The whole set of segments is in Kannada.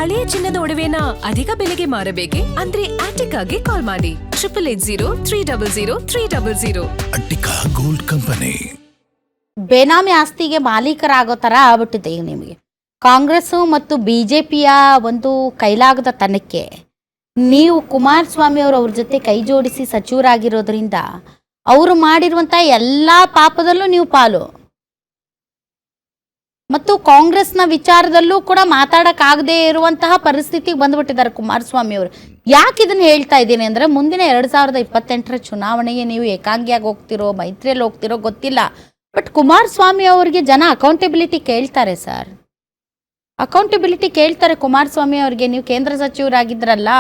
ಹಳೆಯ ಚಿನ್ನದ ಒಡವೆನ ಅಧಿಕ ಬೆಲೆಗೆ ಮಾರಬೇಕೆ ಅಂದ್ರೆ ಆಟಿಕಾಗೆ ಕಾಲ್ ಮಾಡಿ 880300 ಅಟ್ಟಿಕಾ ಗೋಲ್ಡ್ ಕಂಪನಿ. ಬೇನಾಮಿ ಆಸ್ತಿಗೆ ಮಾಲೀಕರಾಗೋ ಥರ ಆಗ್ಬಿಟ್ಟಿದೆ ಈಗ ನಿಮಗೆ. ಕಾಂಗ್ರೆಸ್ಸು ಮತ್ತು BJPಯ ಒಂದು ಕೈಲಾಗದ ತನಕ್ಕೆ ನೀವು ಕುಮಾರಸ್ವಾಮಿ ಅವ್ರ ಜೊತೆ ಕೈ ಜೋಡಿಸಿ ಸಚಿವರಾಗಿರೋದ್ರಿಂದ ಅವರು ಮಾಡಿರುವಂಥ ಎಲ್ಲ ಪಾಪದಲ್ಲೂ ನೀವು ಪಾಲು, ಮತ್ತು ಕಾಂಗ್ರೆಸ್ನ ವಿಚಾರದಲ್ಲೂ ಕೂಡ ಮಾತಾಡೋಕ್ಕಾಗದೇ ಇರುವಂತಹ ಪರಿಸ್ಥಿತಿಗೆ ಬಂದುಬಿಟ್ಟಿದ್ದಾರೆ ಕುಮಾರಸ್ವಾಮಿ ಅವರು. ಯಾಕೆ ಇದನ್ನು ಹೇಳ್ತಾ ಇದ್ದೀನಿ ಅಂದರೆ, ಮುಂದಿನ 2028ರ ಚುನಾವಣೆಗೆ ನೀವು ಏಕಾಂಗಿಯಾಗಿ ಹೋಗ್ತಿರೋ ಮೈತ್ರಿಯಲ್ಲಿ ಹೋಗ್ತಿರೋ ಗೊತ್ತಿಲ್ಲ, ಬಟ್ ಕುಮಾರಸ್ವಾಮಿ ಅವರಿಗೆ ಜನ ಅಕೌಂಟಬಿಲಿಟಿ ಕೇಳ್ತಾರೆ ಸರ್. ಅಕೌಂಟಬಿಲಿಟಿ ಕೇಳ್ತಾರೆ ಕುಮಾರಸ್ವಾಮಿ ಅವ್ರಿಗೆ. ನೀವು ಕೇಂದ್ರ ಸಚಿವರಾಗಿದ್ರಲ್ಲ,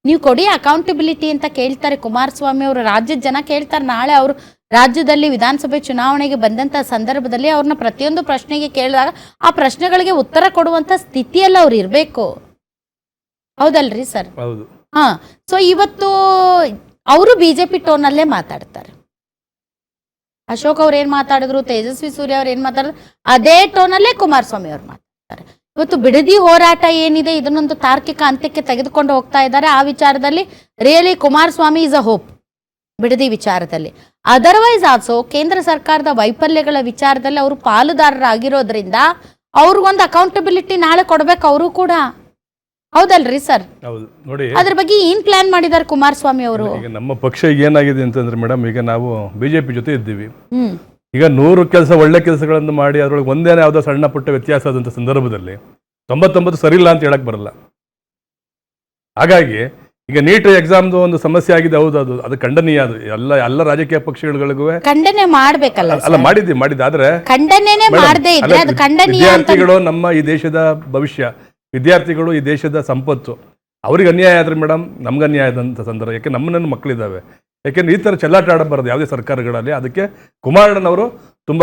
ನೀವು ಕೊಡಿ ಅಕೌಂಟಬಿಲಿಟಿ ಅಂತ ಕೇಳ್ತಾರೆ ಕುಮಾರಸ್ವಾಮಿ ಅವರು. ರಾಜ್ಯದ ಜನ ಕೇಳ್ತಾರೆ. ನಾಳೆ ಅವರು ರಾಜ್ಯದಲ್ಲಿ ವಿಧಾನಸಭೆ ಚುನಾವಣೆಗೆ ಬಂದಂಥ ಸಂದರ್ಭದಲ್ಲಿ ಅವ್ರನ್ನ ಪ್ರತಿಯೊಂದು ಪ್ರಶ್ನೆಗೆ ಕೇಳಿದಾಗ ಆ ಪ್ರಶ್ನೆಗಳಿಗೆ ಉತ್ತರ ಕೊಡುವಂಥ ಸ್ಥಿತಿಯಲ್ಲಿ ಅವ್ರು ಇರಬೇಕು. ಹೌದಲ್ರಿ ಸರ್? ಹೌದು. ಹಾಂ. ಸೊ ಇವತ್ತು ಅವರು BJP ಟೋನಲ್ಲೇ ಮಾತಾಡ್ತಾರೆ. ಅಶೋಕ್ ಅವ್ರು ಏನು ಮಾತಾಡಿದ್ರು, ತೇಜಸ್ವಿ ಸೂರ್ಯ ಅವ್ರು ಏನು ಮಾತಾಡಿದ್ರು, ಅದೇ ಟೋನಲ್ಲೇ ಕುಮಾರಸ್ವಾಮಿ ಅವ್ರು ಮಾತಾಡ್ತಾರೆ. ಇವತ್ತು ಬಿಡದಿ ಹೋರಾಟ ಏನಿದೆ ಇದನ್ನೊಂದು ತಾರ್ಕಿಕ ಅಂತ್ಯಕ್ಕೆ ತೆಗೆದುಕೊಂಡು ಹೋಗ್ತಾ ಇದ್ದಾರೆ. ಆ ವಿಚಾರದಲ್ಲಿ really Kumaraswamy is a hope Bidadi ವಿಚಾರದಲ್ಲಿ. ಅದರ್ವೈಸ್ ಆಲ್ಸೋ ಕೇಂದ್ರ ಸರ್ಕಾರದ ವೈಫಲ್ಯಗಳ ವಿಚಾರದಲ್ಲಿ ಅವರು ಪಾಲುದಾರರಾಗಿರೋದ್ರಿಂದ ಅವ್ರಿಗೊಂದು ಅಕೌಂಟಬಿಲಿಟಿ ನಾಳೆ ಕೊಡ್ಬೇಕು ಅವರು ಕೂಡ. ಹೌದಲ್ರಿ ಸರ್? ಹೌದು. ನೋಡಿ, ಅದ್ರ ಬಗ್ಗೆ ಏನ್ ಪ್ಲಾನ್ ಮಾಡಿದ್ದಾರೆ ಕುಮಾರಸ್ವಾಮಿ ಅವರು? ಈಗ ನಮ್ಮ ಪಕ್ಷ ಏನಾಗಿದೆ ಅಂತಂದ್ರೆ ಮೇಡಮ್, ಈಗ ನಾವು BJP ಜೊತೆ ಇದ್ದೀವಿ. ಈಗ 100 ಒಳ್ಳೆ ಕೆಲಸಗಳನ್ನು ಮಾಡಿ ಅದರೊಳಗೆ ಒಂದೇನೇ ಯಾವುದೋ ಸಣ್ಣ ಪುಟ್ಟ ವ್ಯತ್ಯಾಸ ಆದಂಥ ಸಂದರ್ಭದಲ್ಲಿ 99 ಸರಿ ಇಲ್ಲ ಅಂತ ಹೇಳಕ್ ಬರಲ್ಲ. ಹಾಗಾಗಿ ಈಗ ನೀಟ್ ಎಕ್ಸಾಮ್ದು ಒಂದು ಸಮಸ್ಯೆ ಆಗಿದೆ. ಹೌದು, ಅದು ಖಂಡನೀಯ. ಅದು ಎಲ್ಲ ರಾಜಕೀಯ ಪಕ್ಷಗಳಿಗೂ ಖಂಡನೆ ಮಾಡ್ಬೇಕಲ್ಲ. ಅಲ್ಲ, ಮಾಡಿದ್ದೆ ಆದ್ರೆ ಖಂಡನೆ ಮಾಡದೇ ಇದ್ರೆ ಅದು ಖಂಡನೀಯ ಅಂತ. ವಿದ್ಯಾರ್ಥಿಗಳು ನಮ್ಮ ಈ ದೇಶದ ಭವಿಷ್ಯ, ವಿದ್ಯಾರ್ಥಿಗಳು ಈ ದೇಶದ ಸಂಪತ್ತು. ಅವ್ರಿಗೆ ಅನ್ಯಾಯ ಆದ್ರೆ ಮೇಡಮ್ ನಮ್ಗೆ ಅನ್ಯಾಯ ಆದಂಥ ಸಂದರ್ಭ. ಯಾಕೆ ನಮ್ಮನ್ನು ಮಕ್ಕಳಿದ್ದಾವೆ. ಯಾಕೆಂದ್ರೆ ಈ ಥರ ಚೆಲ್ಲಾಟ ಆಡಬಾರ್ದು ಯಾವುದೇ ಸರ್ಕಾರಗಳಲ್ಲಿ. ಅದಕ್ಕೆ ಕುಮಾರಣ್ಣನವರು ತುಂಬ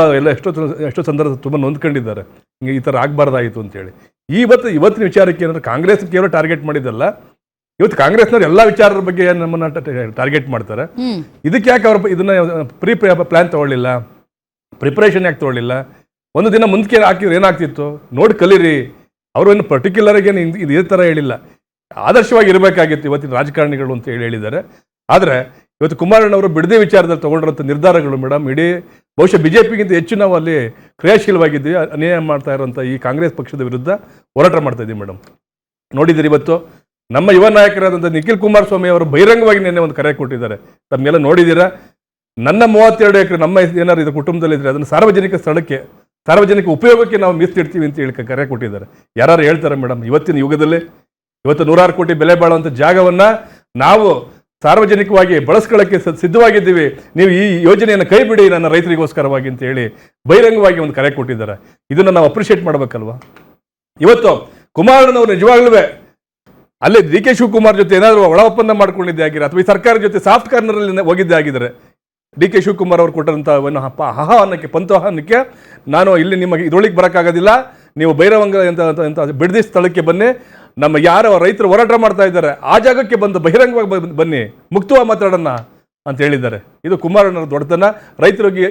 ಎಷ್ಟೋ ಸಂದರ್ಭ ತುಂಬ ನೊಂದ್ಕೊಂಡಿದ್ದಾರೆ. ಹಿಂಗೆ ಈ ಥರ ಆಗಬಾರ್ದಾಯಿತು ಅಂತೇಳಿ. ಇವತ್ತಿನ ವಿಚಾರಕ್ಕೆ ಏನಂದ್ರೆ, ಕಾಂಗ್ರೆಸ್ ಕೇವಲ ಟಾರ್ಗೆಟ್ ಮಾಡಿದ್ದಲ್ಲ, ಇವತ್ತು ಕಾಂಗ್ರೆಸ್ನವ್ರು ಎಲ್ಲ ವಿಚಾರದ ಬಗ್ಗೆ ನಮ್ಮನ್ನ ಟಾರ್ಗೆಟ್ ಮಾಡ್ತಾರೆ. ಇದಕ್ಕೆ ಯಾಕೆ ಅವ್ರು ಇದನ್ನ ಪ್ಲಾನ್ ತಗೊಳ್ಳಿಲ್ಲ, ಪ್ರಿಪ್ರೇಷನ್ ಯಾಕೆ ತಗೊಳ್ಳಿಲ್ಲ? ಒಂದು ದಿನ ಮುಂದಕ್ಕೆ ಹಾಕಿದ್ರೆ ಏನಾಗ್ತಿತ್ತು ನೋಡಿ ಕಲೀರಿ. ಅವರು ಏನು ಪರ್ಟಿಕ್ಯುಲರ್ ಏನು ಇದೇ ಥರ ಹೇಳಿಲ್ಲ, ಆದರ್ಶವಾಗಿ ಇರಬೇಕಾಗಿತ್ತು ಇವತ್ತಿನ ರಾಜಕಾರಣಿಗಳು ಅಂತ ಹೇಳಿದ್ದಾರೆ. ಆದರೆ ಇವತ್ತು ಕುಮಾರಣ್ಣವರು ಬಿಡದಿ ವಿಚಾರದಲ್ಲಿ ತಗೊಂಡಿರೋಂಥ ನಿರ್ಧಾರಗಳು ಮೇಡಮ್, ಇಡೀ ಬಹುಶಃ BJPಗಿಂತ ಹೆಚ್ಚು ನಾವು ಅಲ್ಲಿ ಕ್ರಿಯಾಶೀಲವಾಗಿದ್ದೀವಿ. ಅನ್ಯಾಯ ಮಾಡ್ತಾ ಇರೋಂಥ ಈ ಕಾಂಗ್ರೆಸ್ ಪಕ್ಷದ ವಿರುದ್ಧ ಹೋರಾಟ ಮಾಡ್ತಾ ಇದ್ದೀವಿ ಮೇಡಮ್. ನೋಡಿದ್ದೀರಿ, ಇವತ್ತು ನಮ್ಮ ಯುವ ನಾಯಕರಾದಂಥ ನಿಖಿಲ್ ಕುಮಾರಸ್ವಾಮಿ ಅವರು ಬಹಿರಂಗವಾಗಿ ನಿನ್ನೆ ಒಂದು ಕರೆ ಕೊಟ್ಟಿದ್ದಾರೆ. ತಮ್ಮೆಲ್ಲ ನೋಡಿದ್ದೀರಾ. ನನ್ನ 32 ಎಕರೆ ನಮ್ಮ ಏನಾರು ಇದು ಕುಟುಂಬದಲ್ಲಿದ್ದರೆ ಅದನ್ನು ಸಾರ್ವಜನಿಕ ಸ್ಥಳಕ್ಕೆ, ಸಾರ್ವಜನಿಕ ಉಪಯೋಗಕ್ಕೆ ನಾವು ಮೀಸಲಿಡ್ತೀವಿ ಅಂತ ಹೇಳಿ ಕರೆ ಕೊಟ್ಟಿದ್ದಾರೆ. ಯಾರು ಹೇಳ್ತಾರೆ ಮೇಡಮ್? ಇವತ್ತಿನ ಯುಗದಲ್ಲಿ ಇವತ್ತು 100 ಕೋಟಿ ಬೆಲೆ ಬಾಳುವಂಥ ಜಾಗವನ್ನು ನಾವು ಸಾರ್ವಜನಿಕವಾಗಿ ಬಳಸ್ಕೊಳ್ಳೋಕ್ಕೆ ಸಿದ್ಧವಾಗಿದ್ದೀವಿ. ನೀವು ಈ ಯೋಜನೆಯನ್ನು ಕೈ ಬಿಡಿ ನನ್ನ ರೈತರಿಗೋಸ್ಕರವಾಗಿ ಅಂತ ಹೇಳಿ ಬಹಿರಂಗವಾಗಿ ಒಂದು ಕರೆ ಕೊಟ್ಟಿದ್ದಾರೆ. ಇದನ್ನು ನಾವು ಅಪ್ರಿಷಿಯೇಟ್ ಮಾಡಬೇಕಲ್ವಾ? ಇವತ್ತು ಕುಮಾರಣ್ಣನವರು ನಿಜವಾಗ್ಲೂ ಅಲ್ಲಿ DK ಶಿವಕುಮಾರ್ ಜೊತೆ ಏನಾದರೂ ಒಳ ಒಪ್ಪಂದ ಮಾಡ್ಕೊಂಡಿದ್ದೆ ಆಗಿರ, ಅಥವಾ ಈ ಸರ್ಕಾರದ ಜೊತೆ ಸಾಫ್ಟ್ ಕಾರ್ನರಲ್ಲಿ ಹೋಗಿದ್ದೆ ಆಗಿದ್ದಾರೆ, DK ಶಿವಕುಮಾರ್ ಅವರು ಕೊಟ್ಟಂಥ ಆಹ್ವಾನಕ್ಕೆ, ಪಂಥಾಹ್ವಾನಕ್ಕೆ, ನಾನು ಇಲ್ಲಿ ನಿಮಗೆ ಇದರೊಳಗೆ ಬರೋಕ್ಕಾಗೋದಿಲ್ಲ, ನೀವು ಭೈರವಂಗ ಅಂತ ಬಿಡದಿ ಸ್ಥಳಕ್ಕೆ ಬನ್ನಿ, ನಮ್ಮ ಯಾರು ರೈತರು ಹೋರಾಟ ಮಾಡ್ತಾ ಇದ್ದಾರೆ ಆ ಜಾಗಕ್ಕೆ ಬಂದು ಬಹಿರಂಗವಾಗಿ ಬನ್ನಿ, ಮುಕ್ತವಾಗಿ ಮಾತಾಡೋಣ ಅಂತ ಹೇಳಿದ್ದಾರೆ. ಇದು ಕುಮಾರಣ್ಣನ ದೊಡ್ಡತನ, ರೈತರಿಗೆ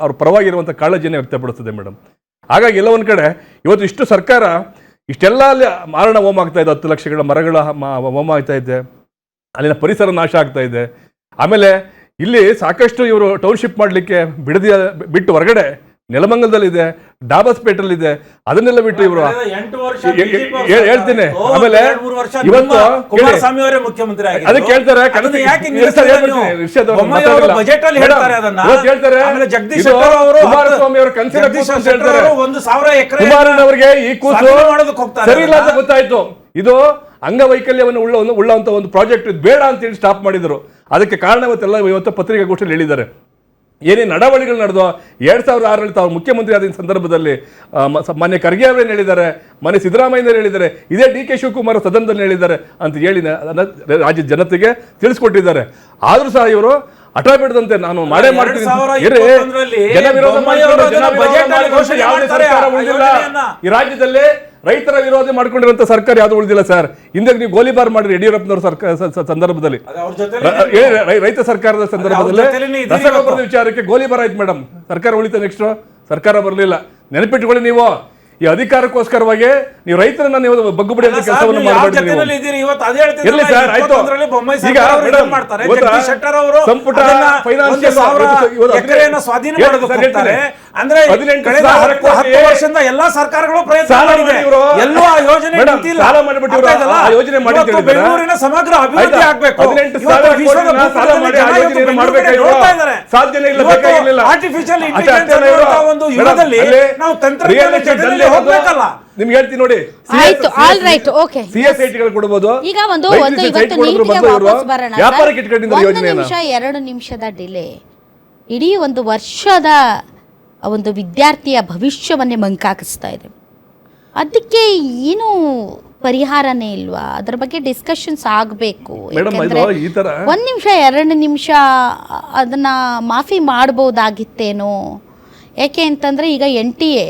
ಅವ್ರ ಪರವಾಗಿರುವಂಥ ಕಾಳಜಿಯನ್ನು ವ್ಯಕ್ತಪಡಿಸ್ತದೆ ಮೇಡಮ್. ಹಾಗಾಗಿ ಎಲ್ಲ ಒಂದು ಕಡೆ ಇವತ್ತು ಇಷ್ಟು ಸರ್ಕಾರ ಇಷ್ಟೆಲ್ಲ ಅಲ್ಲಿ ಮಾರಣ ಹೋಮ ಆಗ್ತಾ ಇದೆ, 10 ಲಕ್ಷಗಳ ಮರಗಳ ಹೋಮ ಆಗ್ತಾ ಇದೆ, ಅಲ್ಲಿನ ಪರಿಸರ ನಾಶ ಆಗ್ತಾ ಇದೆ. ಆಮೇಲೆ ಇಲ್ಲಿ ಸಾಕಷ್ಟು ಇವರು ಟೌನ್ಶಿಪ್ ಮಾಡಲಿಕ್ಕೆ ಬಿಡದಿಯ ಬಿಟ್ಟು ಹೊರಗಡೆ ನೆಲಮಂಗಲದಲ್ಲಿದೆ, ಡಾಬಸ್ಪೇಟಲ್ಲಿದೆ, ಅದನ್ನೆಲ್ಲ ಬಿಟ್ಟು ಇವರು ಹೇಳ್ತೀನಿ. ಆಮೇಲೆ ಇವತ್ತು ಅದಕ್ಕೆ ಹೇಳ್ತಾರೆ ಕುಮಾರಸ್ವಾಮಿ ಅವರು ಕನಸಿನ ಕೂಸು ಅಂತ ಹೇಳ್ತಾರೆ. ಕುಮಾರಣ್ಣವರಿಗೆ ಈ ಕೂಸು ಸರಿ ಇಲ್ಲ ಅಂತ ಗೊತ್ತಾಯ್ತು. ಇದು ಅಂಗವೈಕಲ್ಯವನ್ನು ಉಳ್ಳಂತ ಒಂದು ಪ್ರಾಜೆಕ್ಟ್ ಬೇಡ ಅಂತೇಳಿ ಸ್ಟಾಪ್ ಮಾಡಿದರು. ಅದಕ್ಕೆ ಕಾರಣ ಇವತ್ತು ಪತ್ರಿಕಾಗೋಷ್ಠಿಯಲ್ಲಿ ಹೇಳಿದ್ದಾರೆ. ಏನೇನು ನಡವಳಿಕೆಗಳು ನಡೆದೋ 2006ರಲ್ಲಿ ತಾವು ಮುಖ್ಯಮಂತ್ರಿ ಆದ ಸಂದರ್ಭದಲ್ಲಿ ಮಾನ್ಯ ಖರ್ಗೆ ಅವರೇನು ಹೇಳಿದ್ದಾರೆ, ಮಾನ್ಯ ಸಿದ್ದರಾಮಯ್ಯನವರು ಹೇಳಿದ್ದಾರೆ, ಇದೇ DK ಶಿವಕುಮಾರ್ ಸದನದಲ್ಲಿ ಹೇಳಿದ್ದಾರೆ ಅಂತ ಹೇಳಿ ರಾಜ್ಯದ ಜನತೆಗೆ ತಿಳಿಸ್ಕೊಟ್ಟಿದ್ದಾರೆ. ಆದರೂ ಸಹ ಇವರು ಹಠ ಬಿಡದಂತೆ ನಾನು ಮಾಡೇ ಮಾಡ್ತೀನಿ, ಜನ ವಿರೋಧ ಈ ರಾಜ್ಯದಲ್ಲಿ ರೈತರ ವಿರೋಧ ಮಾಡ್ಕೊಂಡಿರುವಂತ ಸರ್ಕಾರ ಯಾವ್ದು ಉಳಿದಿಲ್ಲ ಸರ್. ಹಿಂದೆ ನೀವು ಗೋಲಿಬಾರ್ ಮಾಡಿರಿ ಯಡಿಯೂರಪ್ಪನವ್ರ ಸಂದರ್ಭದಲ್ಲಿ, ರೈತ ಸರ್ಕಾರದ ಸಂದರ್ಭದಲ್ಲಿ ರಸಗೊಬ್ಬರದ ವಿಚಾರಕ್ಕೆ ಗೋಲಿಬಾರ್ ಆಯ್ತು ಮೇಡಮ್. ಸರ್ಕಾರ ಉಳಿತ ನೆಕ್ಸ್ಟ್ ಸರ್ಕಾರ ಬರಲಿಲ್ಲ. ನೆನಪಿಟ್ಕೊಳ್ಳಿ ನೀವು, ಈ ಅಧಿಕಾರಕ್ಕೋಸ್ಕರವಾಗಿ ನೀವು ರೈತರನ್ನ ನೀವು ಬಗ್ಗುಬಿಡಿ ಅಂತ ಕೆಲಸವನ್ನು ಮಾಡಬೇಡಿ. ಇರಲಿ ಸರ್, ಆಯ್ತು. ಈಗ ಸಂಪುಟ ಫೈನಾನ್ಷಿಯಲ್ ಸ್ವಾಧೀನ ಅಂದ್ರೆ ಕಳೆದ 10 ವರ್ಷದಿಂದ ಎಲ್ಲಾ ಸರ್ಕಾರಗಳು ಪ್ರಯತ್ನ ಮಾಡಿದೆ, ಎಲ್ಲೂ ಆ ಯೋಜನೆ ನಿಂತಿಲ್ಲ. ಬೆಂಗಳೂರಿನ ಸಮಗ್ರ ಅಭಿವೃದ್ಧಿ ಆಗ್ಬೇಕು, ಆರ್ಟಿಫಿಷಿಯಲ್ ಇಂಟೆಲಿಜೆನ್ಸ್ ಒಂದು ಯುಗದಲ್ಲಿ ನಾವು ತಂತ್ರಜ್ಞಾನ ಹೋಗ್ಬೇಕಲ್ಲ. ನಿಮ್ಗೆ ಹೇಳ್ತೀನಿ ನೋಡಿ, ಆಯ್ತು, ಆಲ್ ರೈಟ್, ಓಕೆ. CSIT ಕೊಡಬಹುದು. ಈಗ ಒಂದು ಇವತ್ತು ನೀತಿಗೆ ವಾಪಸ್ ಬರೋಣ. ವ್ಯಾಪಾರಕ್ಕೆ ಇಟ್ಕೊಂಡಿದ್ರು ಯೋಜನೆಯನ್ನ. 1 ನಿಮಿಷ 2 ನಿಮಿಷದ ಡಿಲೇ ಇಡೀ ಒಂದು ವರ್ಷದ ಒಂದು ವಿದ್ಯಾರ್ಥಿಯ ಭವಿಷ್ಯವನ್ನೇ ಮಂಕಾಕಿಸ್ತಾ ಇದೆ. ಅದಕ್ಕೆ ಏನು ಪರಿಹಾರನೇ ಇಲ್ವಾ? ಅದ್ರ ಬಗ್ಗೆ ಡಿಸ್ಕಷನ್ಸ್ ಆಗಬೇಕು. 1 ನಿಮಿಷ 2 ನಿಮಿಷ ಅದನ್ನ ಮಾಫಿ ಮಾಡ್ಬೋದಾಗಿತ್ತೇನೋ. ಯಾಕೆ ಅಂತಂದರೆ ಈಗ NTA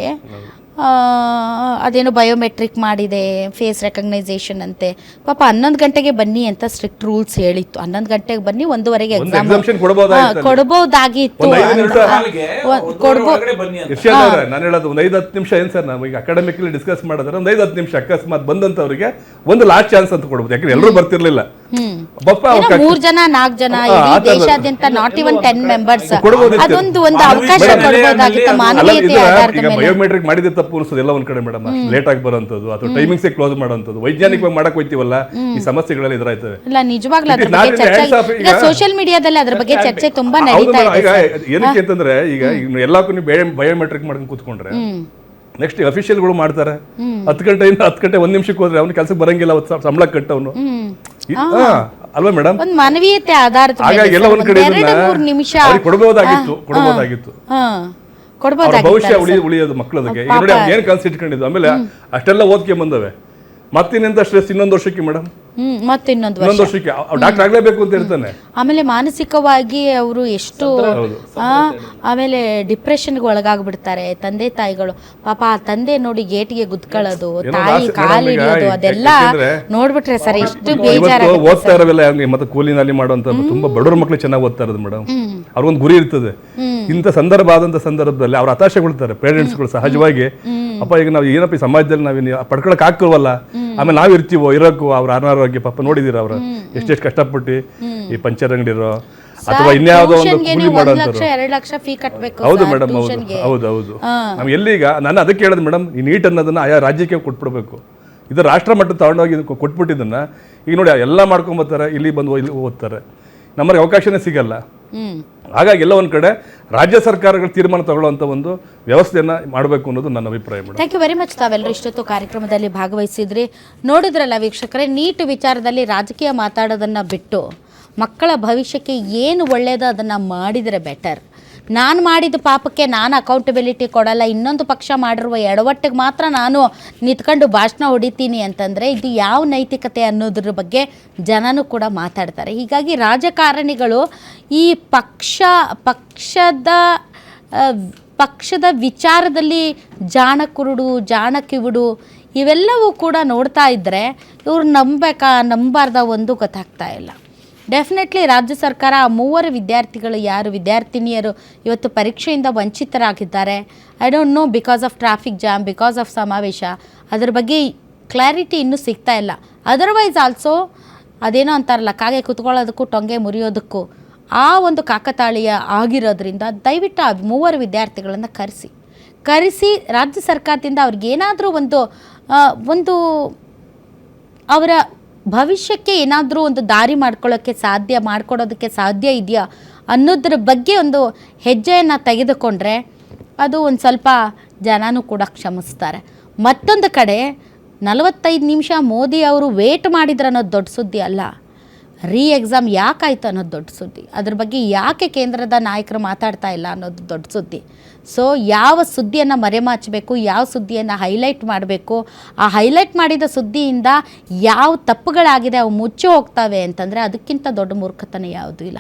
ಅದೇನೋ ಬಯೋಮೆಟ್ರಿಕ್ ಮಾಡಿದೆ, ಫೇಸ್ ರೆಕಗ್ನೈಸೇಷನ್ ಅಂತೆ. ಪಾಪ 11 ಗಂಟೆಗೆ ಬನ್ನಿ ಅಂತ ಸ್ಟ್ರಿಕ್ಟ್ ರೂಲ್ಸ್ ಹೇಳಿತ್ತು. 11 ಗಂಟೆಗೆ ಬನ್ನಿ, 1:15ಗೆ ಎಕ್ಸಾಮ್ ಕೊಡ್ಬೋದಾಗಿತ್ತು. ನಾನು ಹೇಳೋದು 1-5 ನಿಮಿಷ ಏನ್ ಸರ್, ನಾವು ಈಗ ಅಕಾಡೆಮಿಕಲಿ ಡಿಸ್ಕಸ್ ಮಾಡಿದ್ರೆ 1-5 ನಿಮಿಷ ಅಕಸ್ಮಾತ್ ಬಂದಂತವರಿಗೆ ಒಂದು ಲಾಸ್ಟ್ ಚಾನ್ಸ್ ಅಂತ ಕೊಡ್ಬೋದು. ಯಾಕಂದ್ರೆ ಎಲ್ಲರೂ ಬರ್ತಿರ್ಲಿಲ್ಲ, 3 ಜನ 4 ಜನ ದೇಶಾದ್ಯಂತ ನಾಟ್ ಇವನ್ 10 ಮೆಂಬರ್ಸ್ ಅದೊಂದು ಅವಕಾಶ ಕೊಡಬಹುದಾಗಿತ್ತು ಮಾನವೀಯತೆ ಆಧಾರದ ಮೇಲೆ. ಬಯೋಮೆಟ್ರಿಕ್ ಮಾಡಿದ ತಪ್ಪು ಅನ್ಸೋದು ಎಲ್ಲ ಒಂದ್ ಕಡೆ ಮೇಡಮ್, ಲೇಟ್ ಆಗಿ ಬರೋಂಥದ್ದು ಅಥವಾ ಟೈಮಿಂಗ್ಸ್ ಕ್ಲೋಸ್ ಮಾಡೋಂಥದ್ದು, ವೈಜ್ಞಾನಿಕವಾಗಿ ಮಾಡಕ್ ಹೋಯ್ತೀವಲ್ಲ, ಈ ಸಮಸ್ಯೆಗಳೆಲ್ಲ ಎದುರಾಯ್ತವೆ. ಇಲ್ಲ, ನಿಜವಾಗ್ಲೂ ಅದ್ರ ಬಗ್ಗೆ ಚರ್ಚೆ ಈಗ ಸೋಷಿಯಲ್ ಮೀಡಿಯಾದಲ್ಲಿ ಅದ್ರ ಬಗ್ಗೆ ಚರ್ಚೆ ತುಂಬಾ ನಡೀತಾ ಇದೆ. ಏನಕ್ಕೆ ಅಂತಂದ್ರೆ ಈಗ ಎಲ್ಲಕ್ಕೂ ನೀವು ಬಯೋಮೆಟ್ರಿಕ್ ಮಾಡ್ಕೊಂಡು ಕೂತ್ಕೊಂಡ್ರೆ ನೆಕ್ಸ್ಟ್ ಅಫಿಷಿಯಲ್ಗಳು ಮಾಡ್ತಾರೆ. 10 ಗಂಟೆಯಿಂದ 10 ಗಂಟೆ 1 ನಿಮಿಷಕ್ಕೆ ಹೋದ್ರೆ ಅವ್ನು ಕೆಲಸಕ್ಕೆ ಬರಂಗಿಲ್ಲ, ಸಂಬಳ ಕಟ್ಟವನು ಅಲ್ವಾ ಮೇಡಮ್? ಒಂದು ಮಾನವೀಯತೆ ಆಧಾರದ ಹಾಗಾಗಿ ಎಲ್ಲ ಒಂದ್ ಕಡೆ 2-3 ನಿಮಿಷ ಕೊಡಬಹುದಾಗಿತ್ತು. ಭವಿಷ್ಯ ಉಳಿಯೋದು ಮಕ್ಕಳದಕ್ಕೆ. ಈಗ ನೋಡಿ ಅವ್ನು ಏನ್ ಕನ್ಸ್ ಇಟ್ಕೊಂಡಿದ್ದು, ಆಮೇಲೆ ಅಷ್ಟೆಲ್ಲ ಓದ್ಕೆ ಬಂದವೆ, ಮತ್ತಿನ್ನೆಂತ ಸ್ಟ್ರೆಸ್ ಇನ್ನೊಂದು ವರ್ಷಕ್ಕೆ ಮೇಡಮ್, ಮತ್ತೆ ಇನ್ನೊಂದು ವರ್ಷಕ್ಕೆ ಡಾಕ್ಟರ್ ಆಗ್ಲೇಬೇಕು ಅಂತ ಇರ್ತಾನೆ. ಆಮೇಲೆ ಮಾನಸಿಕವಾಗಿ ಅವರು ಎಷ್ಟು ಆಮೇಲೆ ಡಿಪ್ರೆಷನ್ಗೆ ಒಳಗಾಗ್ಬಿಡ್ತಾರೆ ತಂದೆ ತಾಯಿಗಳು. ಪಾಪ ಆ ತಂದೆ ನೋಡಿ ಗೇಟ್ಗೆ ಗುದ್ಕೊಳ್ಳೋದು, ತಾಯಿ ಕಾಲು ಹಿಡಿಯೋದು, ಅದೆಲ್ಲ ನೋಡ್ಬಿಟ್ರೆ ಸರ್ ಎಷ್ಟು ಬೇಜಾರು. ಓದ್ತಾ ಇರೋವೆಲ್ಲ ಮತ್ತೆ ಕೂಲಿನಲ್ಲಿ ಮಾಡುವಂತ ತುಂಬಾ ಬಡವ್ರ ಮಕ್ಳು ಚೆನ್ನಾಗಿ ಓದ್ತಾ ಇರೋದು ಮೇಡಮ್. ಅವ್ರಿಗೊಂದು ಗುರಿ ಇರ್ತದೆ. ಇಂಥ ಆದಂತ ಸಂದರ್ಭದಲ್ಲಿ ಅವ್ರು ಹತಾಶೆಗೊಳ್ತಾರೆ ಪೇರೆಂಟ್ಸ್ಗಳು ಸಹಜವಾಗಿ. ಅಪ್ಪ ಈಗ ನಾವು ಏನಪ್ಪ ಈ ಸಮಾಜದಲ್ಲಿ ನಾವೇನು ಪಡ್ಕೊಳಕ್ ಆಗ್ತಿವಲ್ಲ, ಆಮೇಲೆ ನಾವ್ ಇರ್ತೀವೋ ಇರೋಕ್ಕೂ ಅವ್ರ ಅನಾರೋಗ್ಯ ಪಾಪ ನೋಡಿದೀರ ಅವ್ರ ಎಷ್ಟೆಷ್ಟು ಕಷ್ಟಪಟ್ಟು ಈ ಪಂಚರ್ ಅಂಗಡಿರೋ ಅಥವಾ ಇನ್ಯಾವುದೋ ಒಂದು ಕೂಲಿ ಮಾಡೋಂಥವ್ರು. 2 ಲಕ್ಷ ಫೀ ಕಟ್ಟಬೇಕು. ಹೌದು ಮೇಡಮ್, ಹೌದು. ನಾವು ಎಲ್ಲಿಗ ನಾನು ಅದಕ್ಕೆ ಹೇಳೋದು ಮೇಡಮ್, ಈ ನೀಟ್ ಅನ್ನೋದನ್ನ ಆಯಾ ರಾಜ್ಯಕ್ಕೆ ಕೊಟ್ಬಿಡ್ಬೇಕು. ಇದು ರಾಷ್ಟ್ರ ಮಟ್ಟ ತಗೊಂಡೋಗಿ ಕೊಟ್ಬಿಟ್ಟಿದ್ದನ್ನ ಈಗ ನೋಡಿ ಎಲ್ಲ ಮಾಡ್ಕೊಂಬರ್ತಾರೆ, ಇಲ್ಲಿ ಬಂದು ಇಲ್ಲಿ ಓದ್ತಾರೆ, ನಮಗೆ ಅವಕಾಶನೇ ಸಿಗಲ್ಲ. ಹಾಗಾಗಿ ಎಲ್ಲ ಒಂದ್ ಕಡೆ ರಾಜ್ಯ ಸರ್ಕಾರಗಳು ತೀರ್ಮಾನ ತಗೊಳ್ಳುವಂತ ಒಂದು ವ್ಯವಸ್ಥೆಯನ್ನ ಮಾಡಬೇಕು ಅನ್ನೋದು ನನ್ನ ಅಭಿಪ್ರಾಯ madam. Thank you very much. ತಾವೆಲ್ಲರೂ ಇಷ್ಟೊತ್ತು ಕಾರ್ಯಕ್ರಮದಲ್ಲಿ ಭಾಗವಹಿಸಿದ್ರಿ. ನೋಡಿದ್ರಲ್ಲ ವೀಕ್ಷಕರೇ, ನೀಟ್ ವಿಚಾರದಲ್ಲಿ ರಾಜಕೀಯ ಮಾತಾಡೋದನ್ನ ಬಿಟ್ಟು ಮಕ್ಕಳ ಭವಿಷ್ಯಕ್ಕೆ ಏನು ಒಳ್ಳೆಯದು ಅದನ್ನು ಮಾಡಿದರೆ ಬೆಟರ್. ನಾನು ಮಾಡಿದ ಪಾಪಕ್ಕೆ ನಾನು ಅಕೌಂಟಬಿಲಿಟಿ ಕೊಡಲ್ಲ, ಇನ್ನೊಂದು ಪಕ್ಷ ಮಾಡಿರುವ ಎಡವಟ್ಟಿಗೆ ಮಾತ್ರ ನಾನು ನಿಂತ್ಕೊಂಡು ಭಾಷಣ ಹೊಡಿತೀನಿ ಅಂತಂದರೆ ಇದು ಯಾವ ನೈತಿಕತೆ ಅನ್ನೋದ್ರ ಬಗ್ಗೆ ಜನನೂ ಕೂಡ ಮಾತಾಡ್ತಾರೆ. ಹೀಗಾಗಿ ರಾಜಕಾರಣಿಗಳು ಈ ಪಕ್ಷದ ವಿಚಾರದಲ್ಲಿ ಜಾಣ ಕುರುಡು ಜಾಣ ಕಿವುಡು ಇವೆಲ್ಲವೂ ಕೂಡ ನೋಡ್ತಾ ಇದ್ದರೆ ಇವ್ರು ನಂಬಾರ್ದ ಒಂದು ಗೊತ್ತಾಗ್ತಾ ಇಲ್ಲ. ಡೆಫಿನೆಟ್ಲಿ ರಾಜ್ಯ ಸರ್ಕಾರ ಆ 3 ವಿದ್ಯಾರ್ಥಿಗಳು ಯಾರು ವಿದ್ಯಾರ್ಥಿನಿಯರು ಇವತ್ತು ಪರೀಕ್ಷೆಯಿಂದ ವಂಚಿತರಾಗಿದ್ದಾರೆ. I don't know, because of traffic jam, because of ಸಮಾವೇಶ, ಅದ್ರ ಬಗ್ಗೆ ಕ್ಲಾರಿಟಿ ಇನ್ನೂ ಸಿಗ್ತಾ ಇಲ್ಲ. ಅದರ್ವೈಸ್ ಆಲ್ಸೋ ಅದೇನೋ ಅಂತಾರಲ್ಲ, ಕಾಗೆ ಕುತ್ಕೊಳ್ಳೋದಕ್ಕೂ ಟೊಂಗೆ ಮುರಿಯೋದಕ್ಕೂ ಆ ಒಂದು ಕಾಕತಾಳೀಯ ಆಗಿರೋದ್ರಿಂದ ದಯವಿಟ್ಟು ಆ 3 ವಿದ್ಯಾರ್ಥಿಗಳನ್ನು ಕರೆಸಿ ರಾಜ್ಯ ಸರ್ಕಾರದಿಂದ ಅವ್ರಿಗೇನಾದರೂ ಒಂದು ಅವರ ಭವಿಷ್ಯಕ್ಕೆ ಏನಾದರೂ ಒಂದು ದಾರಿ ಮಾಡಿಕೊಡೋದಕ್ಕೆ ಸಾಧ್ಯ ಇದೆಯಾ ಅನ್ನೋದ್ರ ಬಗ್ಗೆ ಒಂದು ಹೆಜ್ಜೆಯನ್ನು ತೆಗೆದುಕೊಂಡ್ರೆ ಅದು ಒಂದು ಸ್ವಲ್ಪ ಜನನೂ ಕೂಡ ಕ್ಷಮಿಸ್ತಾರೆ. ಮತ್ತೊಂದು ಕಡೆ 45 ನಿಮಿಷ ಮೋದಿ ಅವರು ವೇಟ್ ಮಾಡಿದ್ರು ಅನ್ನೋದು ದೊಡ್ಡ ಸುದ್ದಿ ಅಲ್ಲ, ಎಕ್ಸಾಮ್ ಯಾಕಾಯಿತು ಅನ್ನೋದು ದೊಡ್ಡ ಸುದ್ದಿ. ಅದ್ರ ಬಗ್ಗೆ ಯಾಕೆ ಕೇಂದ್ರದ ನಾಯಕರು ಮಾತಾಡ್ತಾ ಇಲ್ಲ ಅನ್ನೋದು ದೊಡ್ಡ ಸುದ್ದಿ. ಸೊ ಯಾವ ಸುದ್ದಿಯನ್ನು ಮರೆಮಾಚಬೇಕು, ಯಾವ ಸುದ್ದಿಯನ್ನು ಹೈಲೈಟ್ ಮಾಡಬೇಕು, ಆ ಹೈಲೈಟ್ ಮಾಡಿದ ಸುದ್ದಿಯಿಂದ ಯಾವ ತಪ್ಪುಗಳಾಗಿದೆ ಅವು ಮುಚ್ಚಿ ಹೋಗ್ತವೆ ಅಂತಂದರೆ ಅದಕ್ಕಿಂತ ದೊಡ್ಡ ಮೂರ್ಖತನ ಯಾವುದೂ ಇಲ್ಲ.